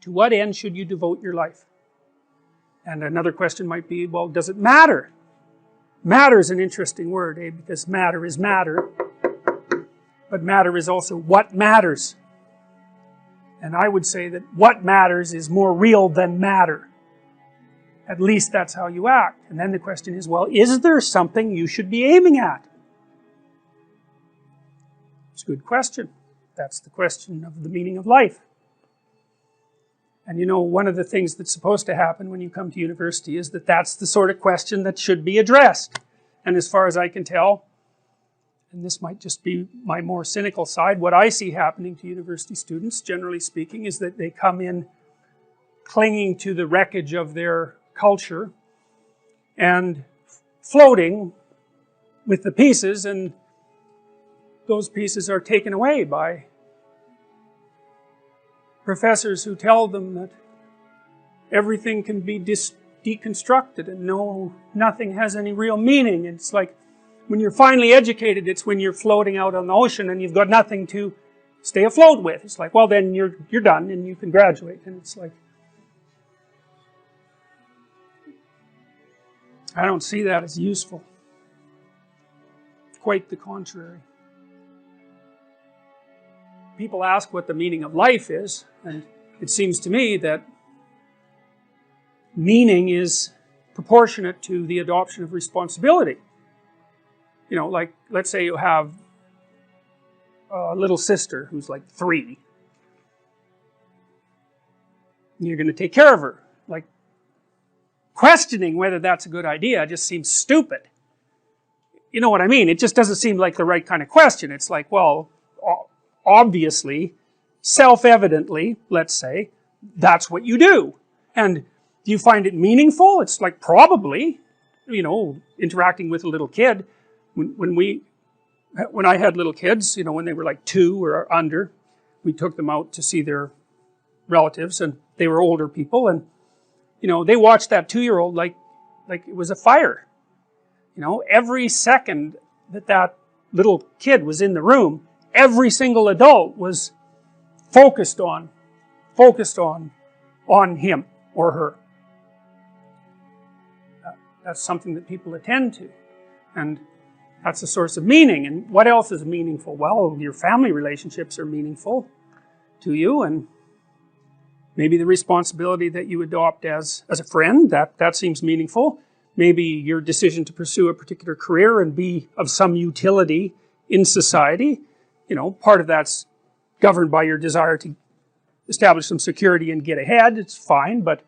To what end should you devote your life? And another question might be, well, does it matter? Matter is an interesting word, because matter is matter, but matter is also what matters. And I would say that what matters is more real than matter. At least that's how you act. And then the question is, well, is there something you should be aiming at? It's a good question. That's the question of the meaning of life. And you know, one of the things that's supposed to happen when you come to university is that that's the sort of question that should be addressed. And as far as I can tell, and this might just be my more cynical side, what I see happening to university students, generally speaking, is that they come in clinging to the wreckage of their culture and floating with the pieces, and those pieces are taken away by professors who tell them that everything can be deconstructed and nothing has any real meaning. It's like when you're finally educated, it's when you're floating out on the ocean and you've got nothing to stay afloat with. It's like, well, then you're done and you can graduate. And it's like, I don't see that as useful. Quite the contrary. People ask what the meaning of life is, and it seems to me that meaning is proportionate to the adoption of responsibility. You know, like, let's say you have a little sister who's like 3. And you're going to take care of her. Like, questioning whether that's a good idea just seems stupid. You know what I mean? It just doesn't seem like the right kind of question. It's like, well, obviously, self-evidently, let's say, that's what you do. And do you find it meaningful? It's like, probably, you know, interacting with a little kid. When I had little kids, you know, when they were like 2 or under, we took them out to see their relatives, and they were older people, and, you know, they watched that 2-year-old like it was a fire. You know, every second that little kid was in the room, every single adult was focused on him or her. That's something that people attend to, and that's a source of meaning. And what else is meaningful? Well, your family relationships are meaningful to you, and maybe the responsibility that you adopt as a friend, that seems meaningful. Maybe your decision to pursue a particular career and be of some utility in society. You know, part of that's governed by your desire to establish some security and get ahead. It's fine, but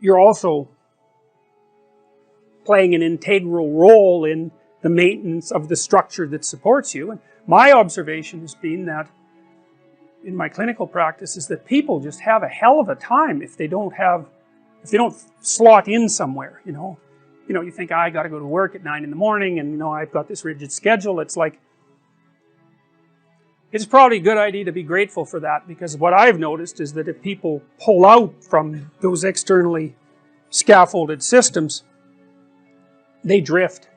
you're also playing an integral role in the maintenance of the structure that supports you. And my observation has been that in my clinical practice is that people just have a hell of a time if they don't slot in somewhere, you know. You know, you think, I got to go to work at 9 in the morning and, you know, I've got this rigid schedule. It's like, it's probably a good idea to be grateful for that, because what I've noticed is that if people pull out from those externally scaffolded systems, they drift.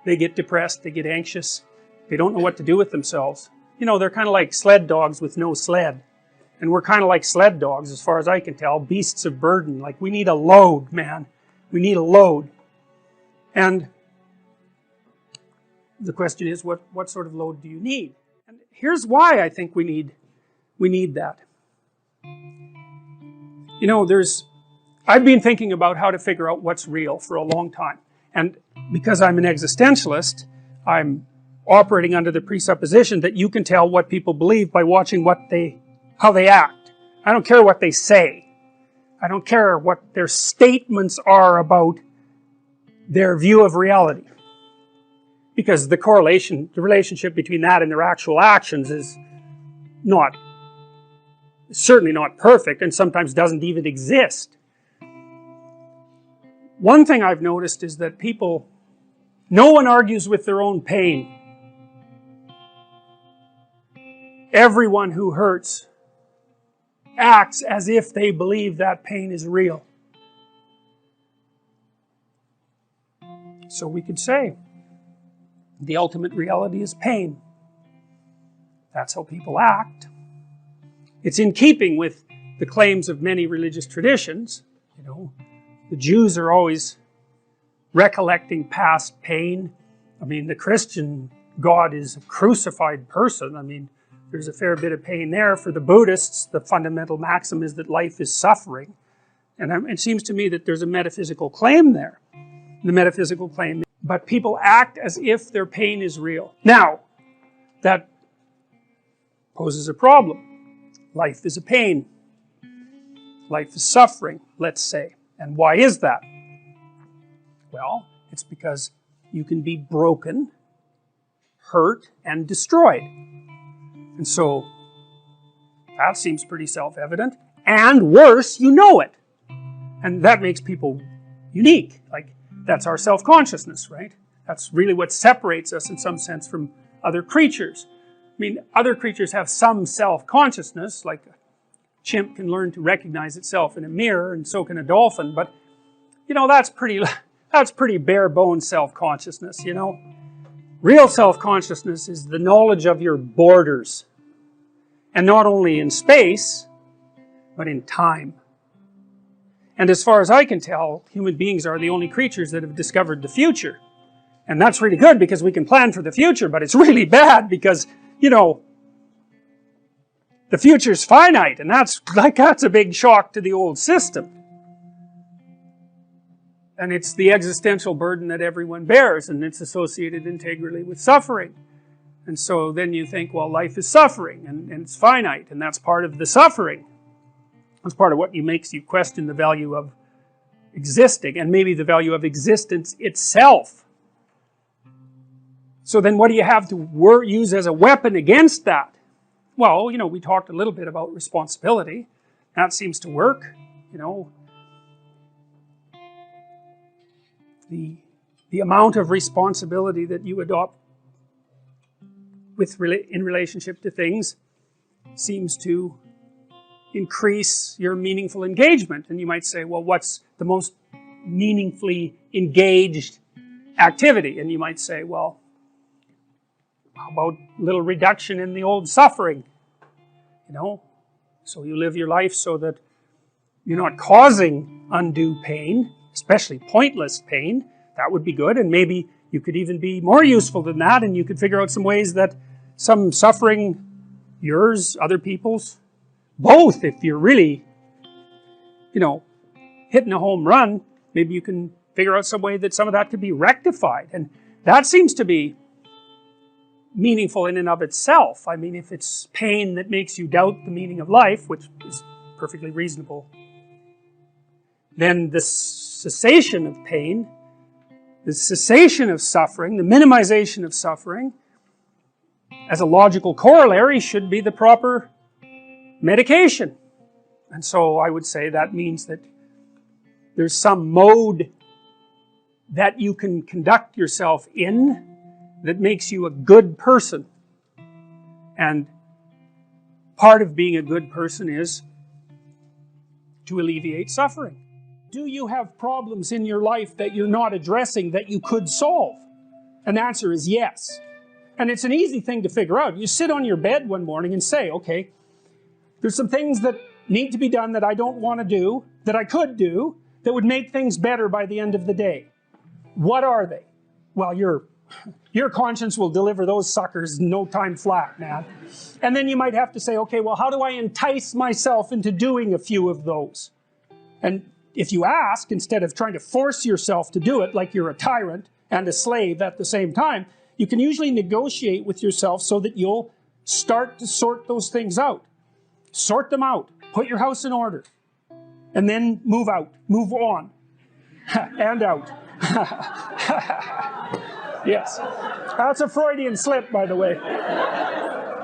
They get depressed, they get anxious, they don't know what to do with themselves. You know, they're kind of like sled dogs with no sled. And we're kind of like sled dogs, as far as I can tell, beasts of burden. Like, we need a load, man. We need a load. And the question is, what sort of load do you need? And here's why I think we need that. You know, I've been thinking about how to figure out what's real for a long time. And because I'm an existentialist, I'm operating under the presupposition that you can tell what people believe by watching how they act. I don't care what they say. I don't care what their statements are about their view of reality. Because the relationship between that and their actual actions is certainly not perfect, and sometimes doesn't even exist. One thing I've noticed is that no one argues with their own pain. Everyone who hurts acts as if they believe that pain is real. So we could say, the ultimate reality is pain. That's how people act. It's in keeping with the claims of many religious traditions. You know, the Jews are always recollecting past pain. I mean, the Christian God is a crucified person. I mean, there's a fair bit of pain there. For the Buddhists, the fundamental maxim is that life is suffering. And it seems to me that there's a metaphysical claim there. The metaphysical claim, but people act as if their pain is real. Now, that poses a problem. Life is a pain. Life is suffering, let's say. And why is that? Well, it's because you can be broken, hurt, and destroyed. And so, that seems pretty self-evident. And worse, you know it. And that makes people unique. Like, that's our self-consciousness, right? That's really what separates us in some sense from other creatures. I mean, other creatures have some self-consciousness, like a chimp can learn to recognize itself in a mirror, and so can a dolphin, but, you know, that's pretty bare-bones self-consciousness, you know? Real self-consciousness is the knowledge of your borders. And not only in space, but in time. And as far as I can tell, human beings are the only creatures that have discovered the future. And that's really good because we can plan for the future, but it's really bad because, you know, the future's finite, and that's a big shock to the old system. And it's the existential burden that everyone bears, and it's associated integrally with suffering. And so then you think, well, life is suffering, and it's finite, and that's part of the suffering. That's part of what makes you question the value of existing, and maybe the value of existence itself. So then what do you have to use as a weapon against that? Well, you know, we talked a little bit about responsibility. That seems to work, you know. The amount of responsibility that you adopt in relationship to things seems to increase your meaningful engagement. And you might say, well, what's the most meaningfully engaged activity? And you might say, well, how about a little reduction in the old suffering? You know, so you live your life so that you're not causing undue pain, especially pointless pain. That would be good, and maybe you could even be more useful than that, and you could figure out some ways that some suffering, yours, other people's, both, if you're really, you know, hitting a home run, maybe you can figure out some way that some of that could be rectified. And that seems to be meaningful in and of itself. I mean, if it's pain that makes you doubt the meaning of life, which is perfectly reasonable, then the cessation of pain, the cessation of suffering, the minimization of suffering, as a logical corollary, should be the proper medication. And so I would say that means that there's some mode that you can conduct yourself in that makes you a good person. And part of being a good person is to alleviate suffering. Do you have problems in your life that you're not addressing that you could solve? And the answer is yes. And it's an easy thing to figure out. You sit on your bed one morning and say, okay, there's some things that need to be done that I don't want to do, that I could do, that would make things better by the end of the day. What are they? Well, your conscience will deliver those suckers in no time flat, man. And then you might have to say, okay, well, how do I entice myself into doing a few of those? And if you ask, instead of trying to force yourself to do it like you're a tyrant and a slave at the same time, you can usually negotiate with yourself so that you'll start to sort those things out. Sort them out. Put your house in order. And then move out. Move on. And out. Yes. That's a Freudian slip, by the way.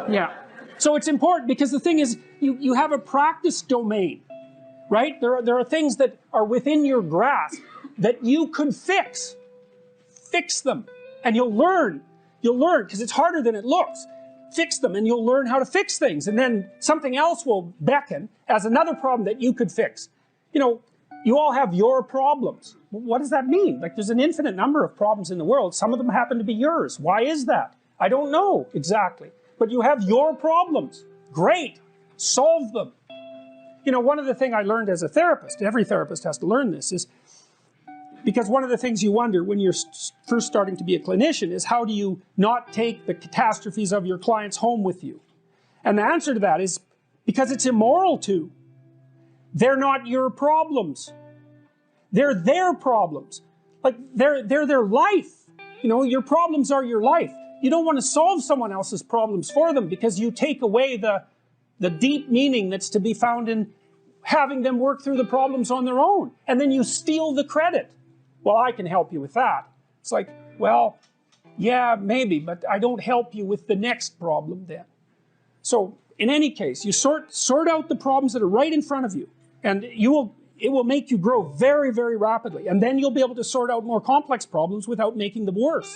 Yeah. So it's important because the thing is, you have a practice domain, right? There are things that are within your grasp that you could fix. Fix them. And you'll learn. You'll learn, because it's harder than it looks. Fix them, and you'll learn how to fix things. And then something else will beckon as another problem that you could fix. You know, you all have your problems. What does that mean? Like, there's an infinite number of problems in the world. Some of them happen to be yours. Why is that? I don't know exactly. But you have your problems. Great. Solve them. you know, one of the things I learned as a therapist, every therapist has to learn this, is because one of the things you wonder when you're first starting to be a clinician is how do you not take the catastrophes of your clients home with you? And the answer to that is because it's immoral to. They're not your problems. They're their problems. Like, they're their life. You know, your problems are your life. You don't want to solve someone else's problems for them because you take away the deep meaning that's to be found in having them work through the problems on their own. And then you steal the credit. Well, I can help you with that. It's like, well, yeah, maybe, but I don't help you with the next problem then. So, in any case, you sort out the problems that are right in front of you, and it will make you grow very, very rapidly. And then you'll be able to sort out more complex problems without making them worse.